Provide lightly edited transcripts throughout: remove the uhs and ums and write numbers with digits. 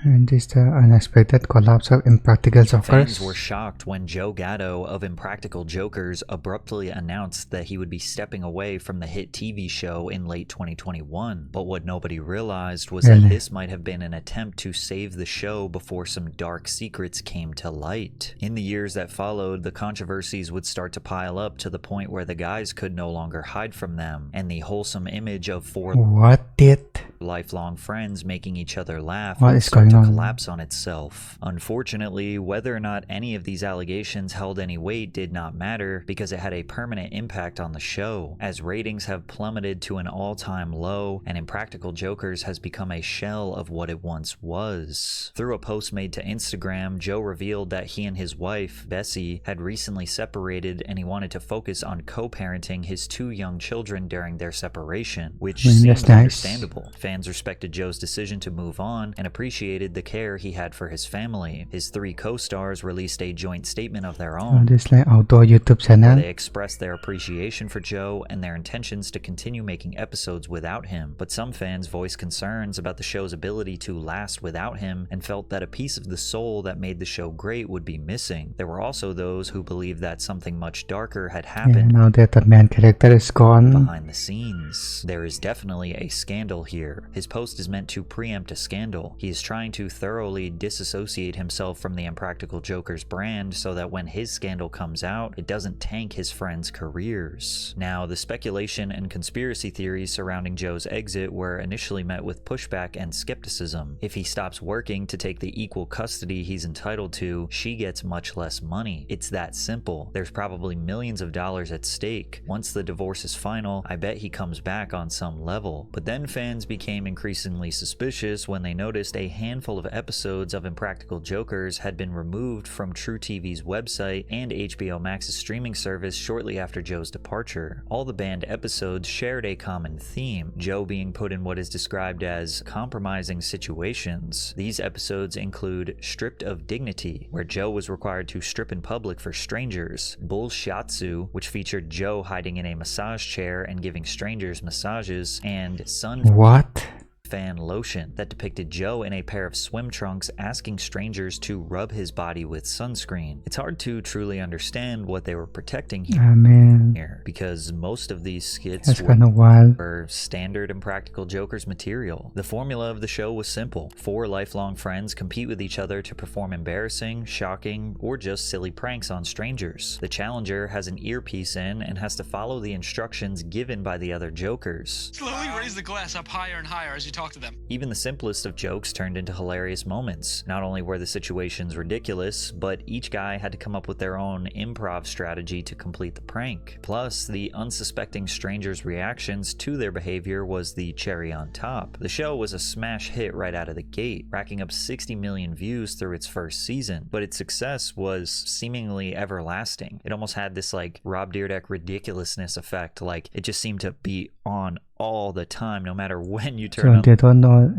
And this the unexpected collapse of Impractical Fans were Jokers. shocked when Joe Gatto of Impractical Jokers abruptly announced that he would be stepping away from the hit TV show in late 2021. But what nobody realized was that Really? this might have been an attempt to save the show before some dark secrets came to light. In the years that followed, the controversies would start to pile up to the point where the guys could no longer hide from them, and the wholesome image of four What did? lifelong friends making each other laugh What would is start going to on? collapse on itself. Unfortunately, whether or not any of these allegations held any weight did not matter because it had a permanent impact on the show, as ratings have plummeted to an all-time low and Impractical Jokers has become a shell of what it once was. Through a post made to Instagram, Joe revealed that he and his wife, Bessie, had recently separated and he wanted to focus on co-parenting his 2 young children during their separation, which seems That's nice. understandable. Fans respected Joe's decision to move on and appreciated the care he had for his family. His 3 co-stars released a joint statement of their So own, this like outdoor YouTube where channel. they expressed their appreciation for Joe and their intentions to continue making episodes without him. But some fans voiced concerns about the show's ability to last without him and felt that a piece of the soul that made the show great would be missing. There were also those who believed that something much darker had Yeah, happened now that the main character is gone. behind the scenes. There is definitely a scandal here. His post is meant to preempt a scandal. He is trying to thoroughly disassociate himself from the Impractical Jokers brand so that when his scandal comes out, it doesn't tank his friends' careers. Now, the speculation and conspiracy theories surrounding Joe's exit were initially met with pushback and skepticism. If he stops working to take the equal custody he's entitled to, she gets much less money. It's that simple. There's probably millions of dollars at stake. Once the divorce is final, I bet he comes back on some level. But then fans became increasingly suspicious when they noticed a handful of episodes of Impractical Jokers had been removed from truTV's website and HBO Max's streaming service shortly after Joe's departure. All the banned episodes shared a common theme, Joe being put in what is described as compromising situations. These episodes include Stripped of Dignity, where Joe was required to strip in public for strangers, Bullshatsu, which featured Joe hiding in a massage chair and giving strangers massages, and Sun What? Fan Lotion, that depicted Joe in a pair of swim trunks asking strangers to rub his body with sunscreen. It's hard to truly understand what they were protecting I mean, here, because most of these skits that's kind of wild. were standard Impractical Jokers material. The formula of the show was simple. 4 lifelong friends compete with each other to perform embarrassing, shocking, or just silly pranks on strangers. The challenger has an earpiece in and has to follow the instructions given by the other jokers. Slowly raise the glass up higher and higher as you talk to them. Even the simplest of jokes turned into hilarious moments. Not only were the situations ridiculous, but each guy had to come up with their own improv strategy to complete the prank. Plus, the unsuspecting strangers' reactions to their behavior was the cherry on top. The show was a smash hit right out of the gate, racking up 60 million views through its first season, but its success was seemingly everlasting. It almost had this like Rob Dyrdek ridiculousness effect, like it just seemed to be on all the time, no matter when you turn So on they don't know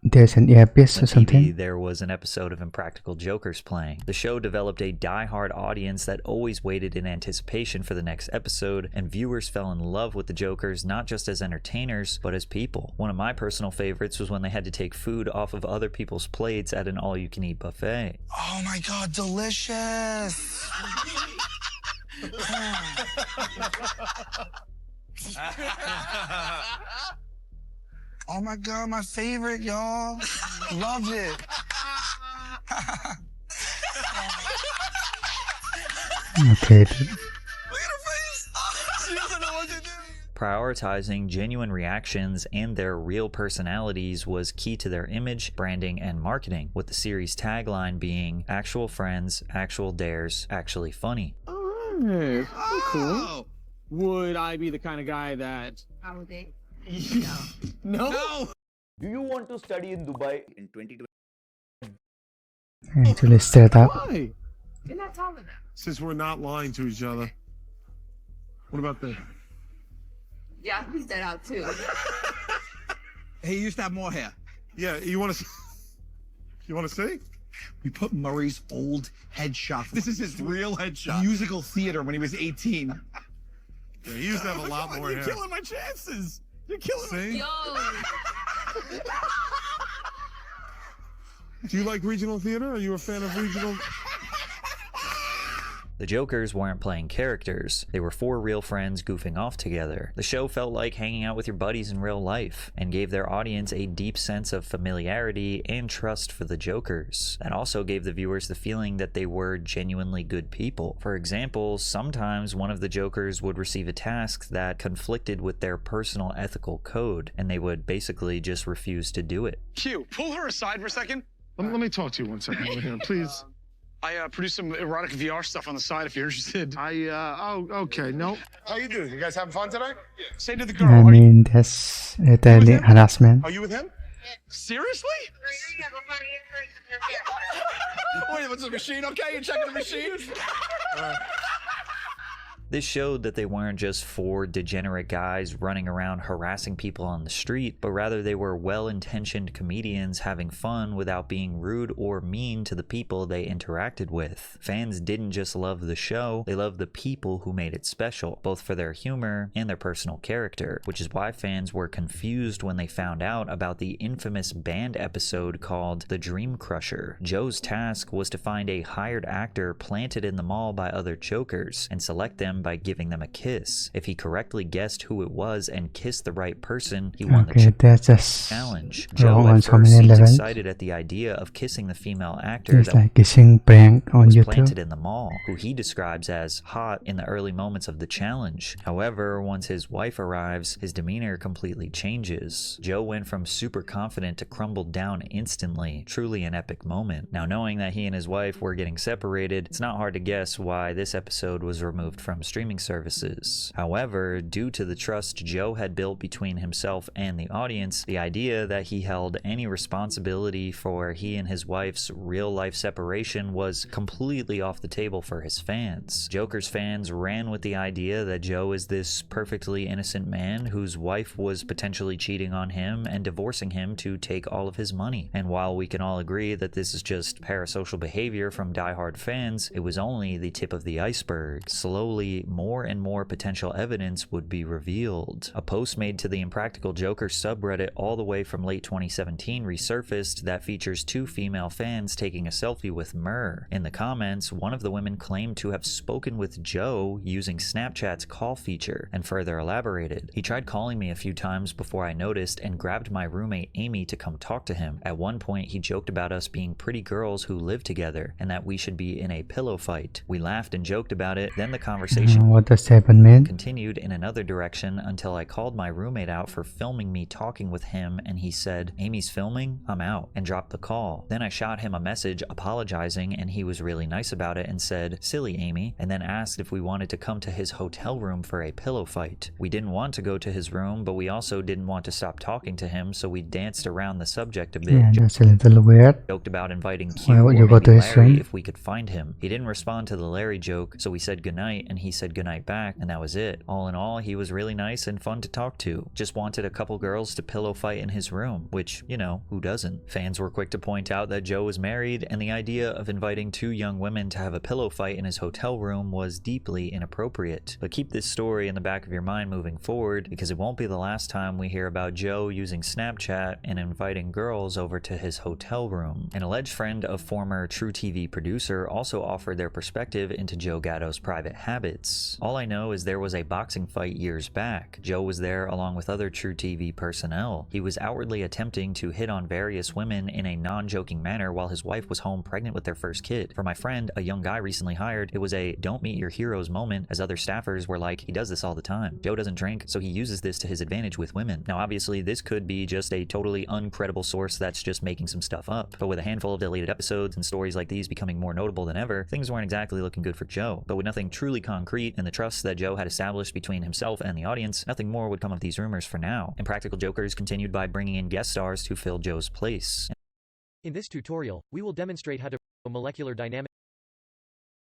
there's an earpiece the or TV, something. there was an episode of Impractical Jokers playing. The show developed a die-hard audience that always waited in anticipation for the next episode, and viewers fell in love with the Jokers not just as entertainers, but as people. One of my personal favorites was when they had to take food off of other people's plates at an all-you-can-eat buffet. Oh my God, delicious. Oh my God, my favorite, y'all. Loved it. Okay. Look at her face. She doesn't know what to do. Prioritizing genuine reactions and their real personalities was key to their image, branding, and marketing, with the series' tagline being actual friends, actual dares, actually funny. Alright, cool. Would I be the kind of guy that... I would think. No? No. Do you want to study in Dubai in 2020? Actually straight up. Why? You're not tall enough. Since we're not lying to each other. What about this? Yeah, I pieced that out too. He used to have more hair. Yeah, you want to see? We put Murray's old headshot. This is his real headshot. Musical theater when he was 18. Yeah, he used to have a lot more You're hair. killing my chances. You're killing See? Yo. Do you like regional theater? Are you a fan of regional? The Jokers weren't playing characters, they were four real friends goofing off together. The show felt like hanging out with your buddies in real life, and gave their audience a deep sense of familiarity and trust for the Jokers. That also gave the viewers the feeling that they were genuinely good people. For example, sometimes one of the Jokers would receive a task that conflicted with their personal ethical code, and they would basically just refuse to do it. Q, pull her aside for a second. Let me talk to you 1 second over here, please. I produced some erotic VR stuff on the side if you're interested. Okay, no. How you doing? You guys having fun today? Say to the girl, I mean, that's entirely harassment. are you with him? Seriously? Wait, what's the machine? Okay, you're checking the machine? This showed that they weren't just four degenerate guys running around harassing people on the street, but rather they were well-intentioned comedians having fun without being rude or mean to the people they interacted with. Fans didn't just love the show, they loved the people who made it special, both for their humor and their personal character, which is why fans were confused when they found out about the infamous band episode called The Dream Crusher. Joe's task was to find a hired actor planted in the mall by other Jokers and select them by giving them a kiss. If he correctly guessed who it was and kissed the right person, he won Okay, the that's just challenge. wrong Joe on at so first many seems levels. excited at the idea of kissing the female actor It's that like kissing prank on was YouTube. planted in the mall, who he describes as hot in the early moments of the challenge. However, once his wife arrives, his demeanor completely changes. Joe went from super confident to crumbled down instantly. Truly an epic moment. Now, knowing that he and his wife were getting separated, it's not hard to guess why this episode was removed from streaming services. However, due to the trust Joe had built between himself and the audience, the idea that he held any responsibility for he and his wife's real-life separation was completely off the table for his fans. Joker's fans ran with the idea that Joe is this perfectly innocent man whose wife was potentially cheating on him and divorcing him to take all of his money. And while we can all agree that this is just parasocial behavior from diehard fans, it was only the tip of the iceberg. Slowly, more and more potential evidence would be revealed. A post made to the Impractical Jokers subreddit all the way from late 2017 resurfaced that features two female fans taking a selfie with Myrrh. In the comments, one of the women claimed to have spoken with Joe using Snapchat's call feature and further elaborated. He tried calling me a few times before I noticed and grabbed my roommate Amy to come talk to him. At one point, he joked about us being pretty girls who live together and that we should be in a pillow fight. We laughed and joked about it, then the conversation What does that mean? continued in another direction until I called my roommate out for filming me talking with him and he said, "Amy's filming? I'm out," and dropped the call. Then I shot him a message apologizing and he was really nice about it and said, "Silly Amy," and then asked if we wanted to come to his hotel room for a pillow fight. We didn't want to go to his room, but we also didn't want to stop talking to him, so we danced around the subject a bit. Yeah, that's a little weird. Joked about inviting Q Why or would you go maybe to his Larry room? if we could find him. He didn't respond to the Larry joke, so we said goodnight and he said goodnight back, and that was it. All in all, he was really nice and fun to talk to. Just wanted a couple girls to pillow fight in his room, which, you know, who doesn't? Fans were quick to point out that Joe was married, and the idea of inviting two young women to have a pillow fight in his hotel room was deeply inappropriate. But keep this story in the back of your mind moving forward, because it won't be the last time we hear about Joe using Snapchat and inviting girls over to his hotel room. An alleged friend of former True TV producer also offered their perspective into Joe Gatto's private habits. All I know is there was a boxing fight years back. Joe was there along with other True TV personnel. He was outwardly attempting to hit on various women in a non-joking manner while his wife was home pregnant with their first kid. For my friend, a young guy recently hired, it was a don't meet your heroes moment, as other staffers were like, he does this all the time. Joe doesn't drink, so he uses this to his advantage with women. Now obviously this could be just a totally uncredible source that's just making some stuff up, but with a handful of deleted episodes and stories like these becoming more notable than ever, things weren't exactly looking good for Joe. But with nothing truly concrete and the trust that Joe had established between himself and the audience, nothing more would come of these rumors for now. Impractical Jokers continued by bringing in guest stars to fill Joe's place. In this tutorial, we will demonstrate how to molecular dynamics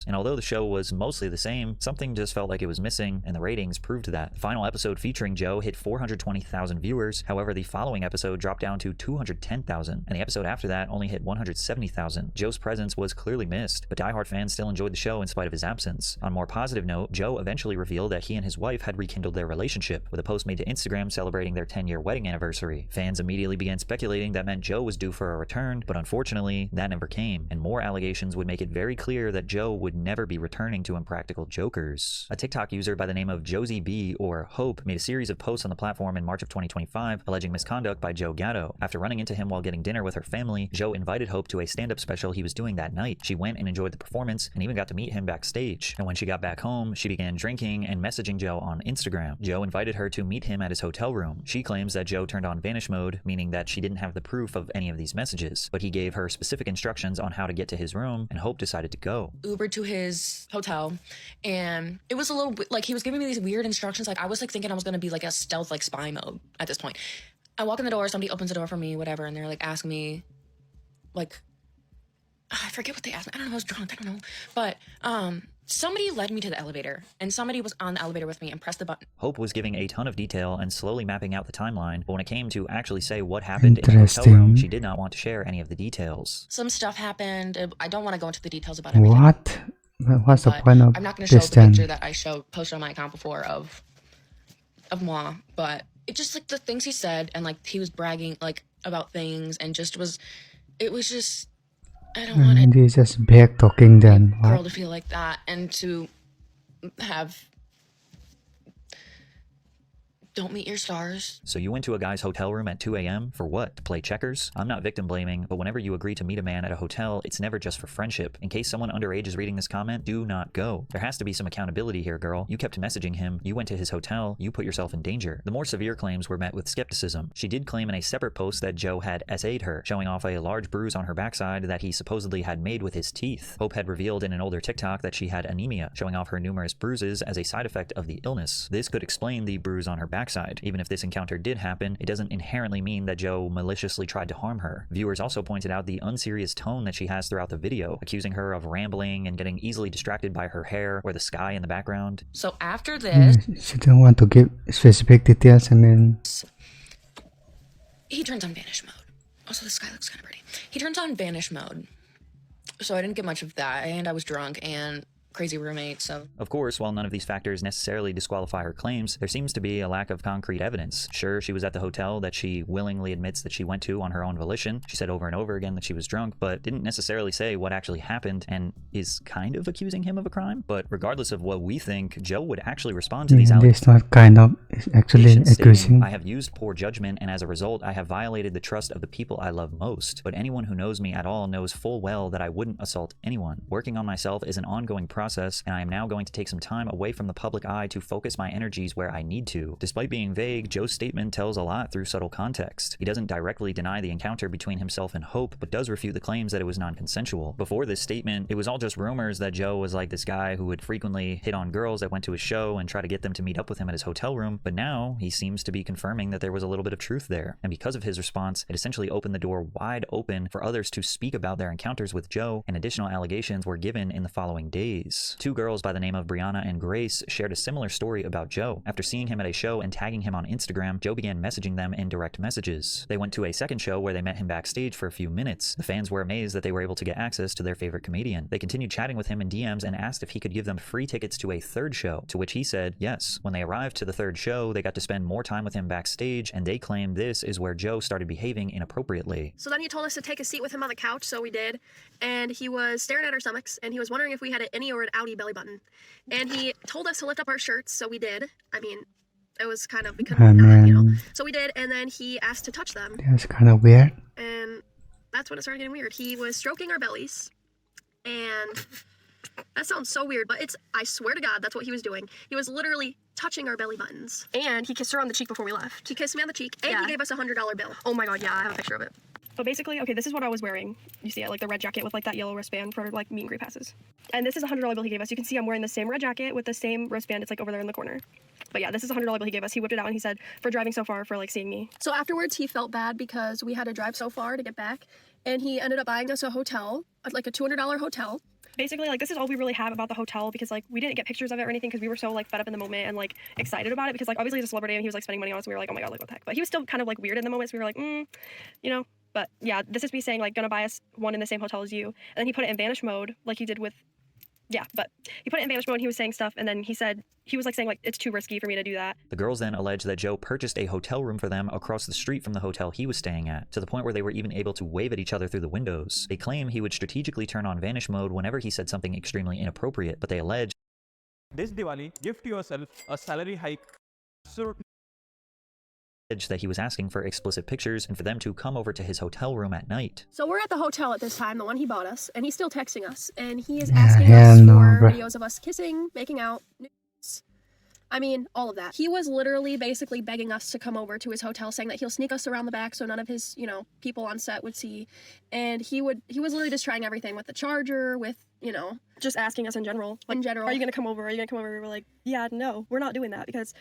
And although the show was mostly the same, something just felt like it was missing, and the ratings proved that. The final episode featuring Joe hit 420,000 viewers. However, the following episode dropped down to 210,000, and the episode after that only hit 170,000. Joe's presence was clearly missed, but diehard fans still enjoyed the show in spite of his absence. On a more positive note, Joe eventually revealed that he and his wife had rekindled their relationship, with a post made to Instagram celebrating their 10-year wedding anniversary. Fans immediately began speculating that meant Joe was due for a return, but unfortunately, that never came, and more allegations would make it very clear that Joe would never be returning to Impractical Jokers. A TikTok user by the name of Josie B, or Hope, made a series of posts on the platform in March of 2025 alleging misconduct by Joe Gatto. After running into him while getting dinner with her family, Joe invited Hope to a stand-up special he was doing that night. She went and enjoyed the performance and even got to meet him backstage. And when she got back home, she began drinking and messaging Joe on Instagram. Joe invited her to meet him at his hotel room. She claims that Joe turned on vanish mode, meaning that she didn't have the proof of any of these messages, but he gave her specific instructions on how to get to his room, and Hope decided to go. Ubered to his hotel, and it was a little like he was giving me these weird instructions. Like I was like thinking I was gonna be like a stealth like spy mode at this point. I walk in the door, somebody opens the door for me, whatever, and they're like asking me like I forget what they asked me. I don't know, I was drunk, I don't know. But somebody led me to the elevator, and somebody was on the elevator with me and pressed the button. Hope was giving a ton of detail and slowly mapping out the timeline, but when it came to actually say what happened in the hotel room, she did not want to share any of the details. Some stuff happened. I don't want to go into the details about everything. What? What's the point of I'm not going to show this the then? picture that I posted on my account before of moi, but it just like the things he said, and like he was bragging like about things, and it was just I don't want And he's just back talking then. a girl What? to feel like that and to have don't meet your stars. So you went to a guy's hotel room at 2 a.m. for what? To play checkers? I'm not victim blaming, but whenever you agree to meet a man at a hotel, it's never just for friendship. In case someone underage is reading this comment, do not go. There has to be some accountability here, girl. You kept messaging him, you went to his hotel, you put yourself in danger. The more severe claims were met with skepticism. She did claim in a separate post that Joe had SA'd her, showing off a large bruise on her backside that he supposedly had made with his teeth. Hope had revealed in an older TikTok that she had anemia, showing off her numerous bruises as a side effect of the illness. This could explain the bruise on her backside. Even if this encounter did happen, it doesn't inherently mean that Joe maliciously tried to harm her. Viewers also pointed out the unserious tone that she has throughout the video, accusing her of rambling and getting easily distracted by her hair or the sky in the background. So after this, She don't want to give specific details. I mean, he turns on vanish mode. Also, the sky looks kind of pretty. He turns on vanish mode. So I didn't get much of that, and I was drunk and crazy roommate, so. Of course, while none of these factors necessarily disqualify her claims, there seems to be a lack of concrete evidence. Sure, she was at the hotel that she willingly admits that she went to on her own volition. She said over and over again that she was drunk, but didn't necessarily say what actually happened, and is kind of accusing him of a crime. But regardless of what we think, Joe would actually respond to these it's not kind of, it's actually accusing. I have used poor judgment, and as a result, I have violated the trust of the people I love most. But anyone who knows me at all knows full well that I wouldn't assault anyone. Working on myself is an ongoing process, and I am now going to take some time away from the public eye to focus my energies where I need to. Despite being vague, Joe's statement tells a lot through subtle context. He doesn't directly deny the encounter between himself and Hope, but does refute the claims that it was non-consensual. Before this statement, it was all just rumors that Joe was like this guy who would frequently hit on girls that went to his show and try to get them to meet up with him at his hotel room, but now he seems to be confirming that there was a little bit of truth there. And because of his response, it essentially opened the door wide open for others to speak about their encounters with Joe, and additional allegations were given in the following days. Two girls by the name of Brianna and Grace shared a similar story about Joe. After seeing him at a show and tagging him on Instagram, Joe began messaging them in direct messages. They went to a second show where they met him backstage for a few minutes. The fans were amazed that they were able to get access to their favorite comedian. They continued chatting with him in DMs and asked if he could give them free tickets to a third show, to which he said yes. When they arrived to the third show, they got to spend more time with him backstage, and they claimed this is where Joe started behaving inappropriately. So then he told us to take a seat with him on the couch, so we did, and he was staring at our stomachs, and he was wondering if we had an innie or an outie belly button. And he told us to lift up our shirts, so we did. I mean, it was kind of, we couldn't not, you know. So we did, and then he asked to touch them. That's kind of weird. And that's when it started getting weird. He was stroking our bellies, and that sounds so weird, but I swear to God, that's what he was doing. He was literally touching our belly buttons. And he kissed her on the cheek before we left. He kissed me on the cheek, and he gave us a $100 bill. Oh my God, yeah, I have a picture of it. But basically, okay, this is what I was wearing. You see it, like the red jacket with like that yellow wristband for like meet and greet passes. And this is a $100 bill he gave us. You can see I'm wearing the same red jacket with the same wristband. It's like over there in the corner. But yeah, this is a $100 bill he gave us. He whipped it out and he said, for driving so far, for like seeing me. So afterwards, he felt bad because we had to drive so far to get back. And he ended up buying us a hotel, like a $200 hotel. Basically, like, this is all we really have about the hotel because, like, we didn't get pictures of it or anything because we were so, like, fed up in the moment and, like, excited about it because, like, obviously he's a celebrity and he was, like, spending money on us. We were like, oh my god, like, what the heck? But he was still kind of, like, weird in the moment. So we were like, you know. But yeah, this is me saying, like, gonna buy us one in the same hotel as you. And then he put it in vanish mode like he did with, yeah, but he put it in vanish mode and he was saying stuff. And then he said, he was, like, saying, like, it's too risky for me to do that. The girls then alleged that Joe purchased a hotel room for them across the street from the hotel he was staying at, to the point where they were even able to wave at each other through the windows. They claim he would strategically turn on vanish mode whenever he said something extremely inappropriate, but they allege This Diwali, gift yourself a salary hike. that he was asking for explicit pictures and for them to come over to his hotel room at night. So we're at the hotel at this time, the one he bought us, and he's still texting us. And he is asking us for videos of us kissing, making out, nudes. I mean, all of that. He was literally basically begging us to come over to his hotel, saying that he'll sneak us around the back so none of his, you know, people on set would see. And he was literally just trying everything with the charger, with, you know, just asking us in general. Like, in general, are you gonna come over? Are you gonna come over? We were like, yeah, no, we're not doing that because,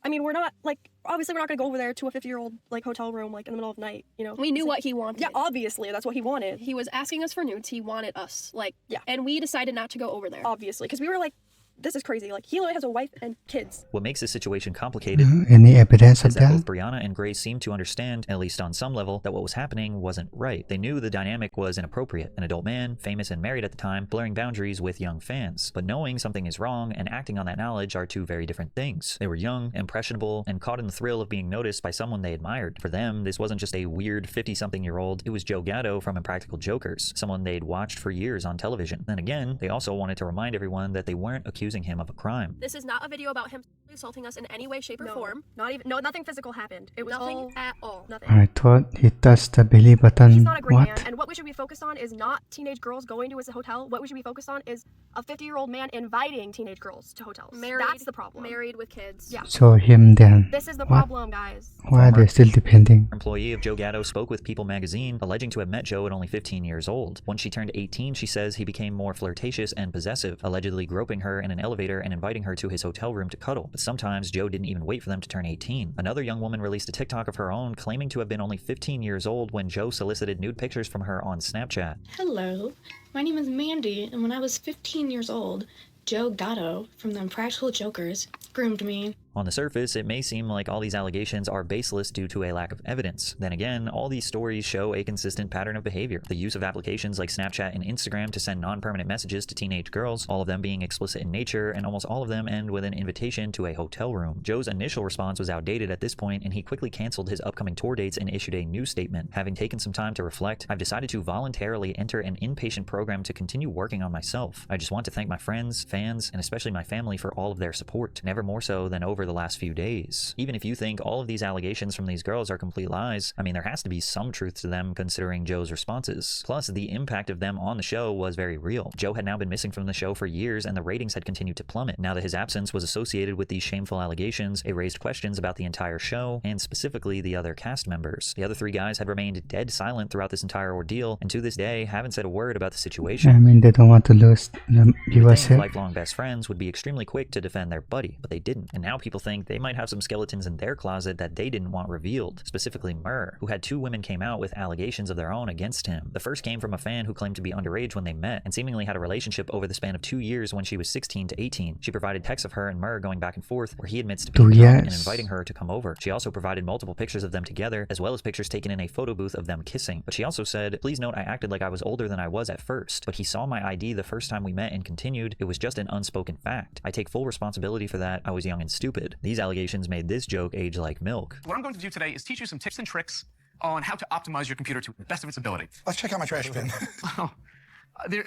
I mean, we're not, like, obviously we're not gonna go over there to a 50-year-old, like, hotel room, like, in the middle of the night, you know? We knew what he wanted. Yeah, obviously, that's what he wanted. He was asking us for nudes, he wanted us, like, yeah. And we decided not to go over there. Obviously, because we were like, this is crazy. Like, he literally has a wife and kids. What makes this situation complicated Any evidence of is that that? both Brianna and Grace seemed to understand, at least on some level, that what was happening wasn't right. They knew the dynamic was inappropriate. An adult man, famous and married at the time, blurring boundaries with young fans. But knowing something is wrong and acting on that knowledge are two very different things. They were young, impressionable, and caught in the thrill of being noticed by someone they admired. For them, this wasn't just a weird 50-something-year-old. It was Joe Gatto from Impractical Jokers, someone they'd watched for years on television. Then again, they also wanted to remind everyone that they weren't accusing him of a crime. This is not a video about him assaulting us in any way, shape, or form. Not even, no, nothing physical happened. It was nothing at all. Nothing. I thought he touched the belly button. He's not a great man, What? and what we should be focused on is not teenage girls going to his hotel. What we should be focused on is a 50-year-old man inviting teenage girls to hotels. Married. That's the problem. Married with kids. Yeah. So him then. This is the What? problem, guys. Why are they still depending? Employee of Joe Gatto spoke with People magazine, alleging to have met Joe at only 15 years old. When she turned 18, she says he became more flirtatious and possessive, allegedly groping her in an elevator and inviting her to his hotel room to cuddle. But sometimes Joe didn't even wait for them to turn 18. Another young woman released a TikTok of her own, claiming to have been only 15 years old when Joe solicited nude pictures from her on Snapchat. Hello, my name is Mandy, and when I was 15 years old, Joe Gatto from the Impractical Jokers groomed me. On the surface, it may seem like all these allegations are baseless due to a lack of evidence. Then again, all these stories show a consistent pattern of behavior. The use of applications like Snapchat and Instagram to send non-permanent messages to teenage girls, all of them being explicit in nature, and almost all of them end with an invitation to a hotel room. Joe's initial response was outdated at this point, and he quickly canceled his upcoming tour dates and issued a new statement. Having taken some time to reflect, I've decided to voluntarily enter an inpatient program to continue working on myself. I just want to thank my friends, fans, and especially my family for all of their support, never more so than over the last few days. Even if you think all of these allegations from these girls are complete lies, I mean, there has to be some truth to them considering Joe's responses. Plus, the impact of them on the show was very real. Joe had now been missing from the show for years and the ratings had continued to plummet. Now that his absence was associated with these shameful allegations, it raised questions about the entire show and specifically the other cast members. The other three guys had remained dead silent throughout this entire ordeal and to this day haven't said a word about the situation. I mean, they don't want to lose the viewership. Lifelong best friends would be extremely quick to defend their buddy, but they didn't. And now people think they might have some skeletons in their closet that they didn't want revealed, specifically Murr, who had two women came out with allegations of their own against him. The first came from a fan who claimed to be underage when they met and seemingly had a relationship over the span of 2 years when she was 16 to 18. She provided texts of her and Murr going back and forth where he admits to being drunk and inviting her to come over. She also provided multiple pictures of them together as well as pictures taken in a photo booth of them kissing. But she also said, please note I acted like I was older than I was at first, but he saw my ID the first time we met and continued. It was just an unspoken fact. I take full responsibility for that. I was young and stupid. These allegations made this joke age like milk. What I'm going to do today is teach you some tips and tricks on how to optimize your computer to the best of its ability. Let's check out my trash bin.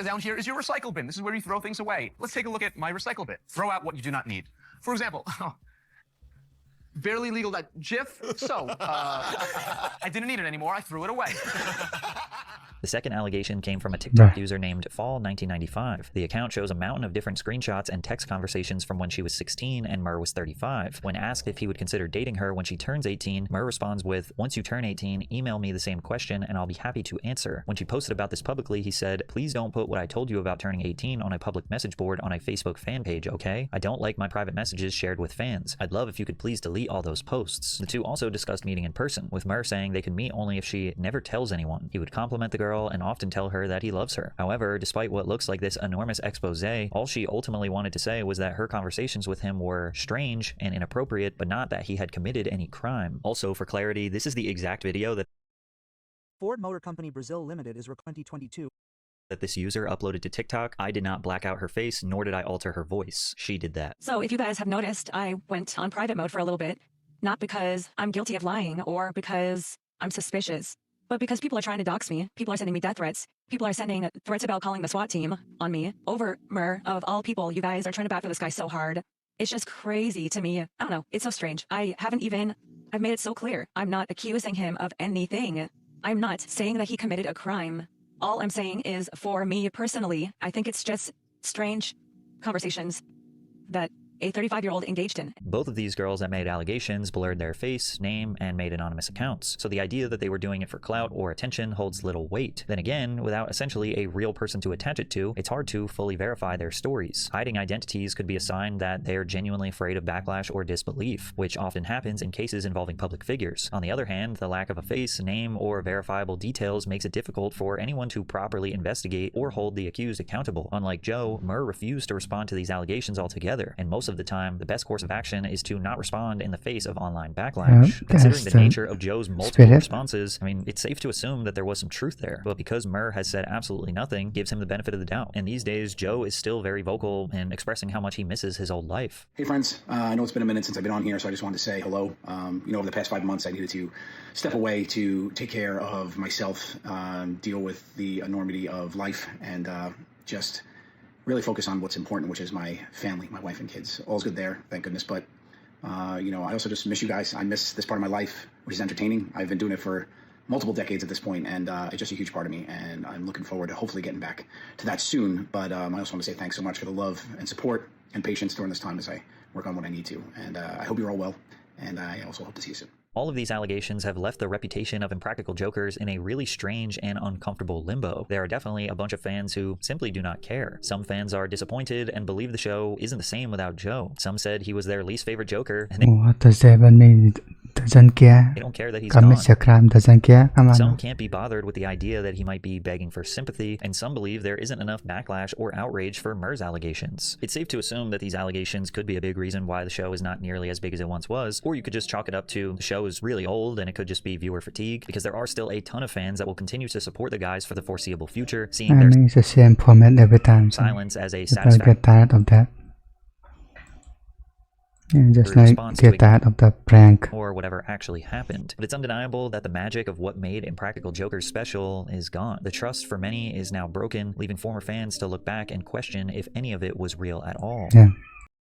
Down here is your recycle bin. This is where you throw things away. Let's take a look at my recycle bin. Throw out what you do not need. For example, barely legal that GIF. So, I didn't need it anymore. I threw it away. The second allegation came from a TikTok user named Fall1995. The account shows a mountain of different screenshots and text conversations from when she was 16 and Murr was 35. When asked if he would consider dating her when she turns 18, Murr responds with, once you turn 18, email me the same question and I'll be happy to answer. When she posted about this publicly, he said, please don't put what I told you about turning 18 on a public message board on a Facebook fan page, okay? I don't like my private messages shared with fans. I'd love if you could please delete all those posts. The two also discussed meeting in person, with Murr saying they could meet only if she never tells anyone. He would compliment the girl girl and often tell her that he loves her. However, despite what looks like this enormous expose, all she ultimately wanted to say was that her conversations with him were strange and inappropriate, but not that he had committed any crime. Also, for clarity, this is the exact video that Ford Motor Company Brazil Limited is 2022. that this user uploaded to TikTok. I did not black out her face, nor did I alter her voice. She did that. So if you guys have noticed, I went on private mode for a little bit, not because I'm guilty of lying or because I'm suspicious, but because people are trying to dox me. People are sending me death threats. People are sending threats about calling the SWAT team on me over Mur, of all people. You guys are trying to bat for this guy so hard. It's just crazy to me. I don't know. It's so strange. I've made it so clear. I'm not accusing him of anything. I'm not saying that he committed a crime. All I'm saying is, for me personally, I think it's just strange conversations that a 35-year-old engaged in. Both of these girls that made allegations blurred their face, name, and made anonymous accounts. So the idea that they were doing it for clout or attention holds little weight. Then again, without essentially a real person to attach it to, it's hard to fully verify their stories. Hiding identities could be a sign that they're genuinely afraid of backlash or disbelief, which often happens in cases involving public figures. On the other hand, the lack of a face, name, or verifiable details makes it difficult for anyone to properly investigate or hold the accused accountable. Unlike Joe, Mur refused to respond to these allegations altogether, and most of the time, the best course of action is to not respond in the face of online backlash. Considering the nature of Joe's multiple responses, I mean, it's safe to assume that there was some truth there, but because Mur has said absolutely nothing, gives him the benefit of the doubt. And these days, Joe is still very vocal in expressing how much he misses his old life. Hey friends, I know it's been a minute since I've been on here, so I just wanted to say hello. Over the past 5 months, I needed to step away to take care of myself, deal with the enormity of life, and just really focus on what's important, which is my family, my wife and kids. All's good there, thank goodness. But, I also just miss you guys. I miss this part of my life, which is entertaining. I've been doing it for multiple decades at this point, and it's just a huge part of me. And I'm looking forward to hopefully getting back to that soon. But I also want to say thanks so much for the love and support and patience during this time as I work on what I need to. And I hope you're all well. And I also hope to see you soon. All of these allegations have left the reputation of Impractical Jokers in a really strange and uncomfortable limbo. There are definitely a bunch of fans who simply do not care. Some fans are disappointed and believe the show isn't the same without Joe. Some said he was their least favorite Joker, and What does that even mean? Doesn't care. They don't care that he's Commits gone. a crime, doesn't care. Some can't be bothered with the idea that he might be begging for sympathy, and some believe there isn't enough backlash or outrage for Mur's allegations. It's safe to assume that these allegations could be a big reason why the show is not nearly as big as it once was, or you could just chalk it up to the show is really old and it could just be viewer fatigue, because there are still a ton of fans that will continue to support the guys for the foreseeable future, seeing their it's the same format every time. So silence as a people get tired of that. And just like get tired of the prank or whatever actually happened. But it's undeniable that the magic of what made Impractical Jokers special is gone. The trust for many is now broken, leaving former fans to look back and question if any of it was real at all. Yeah.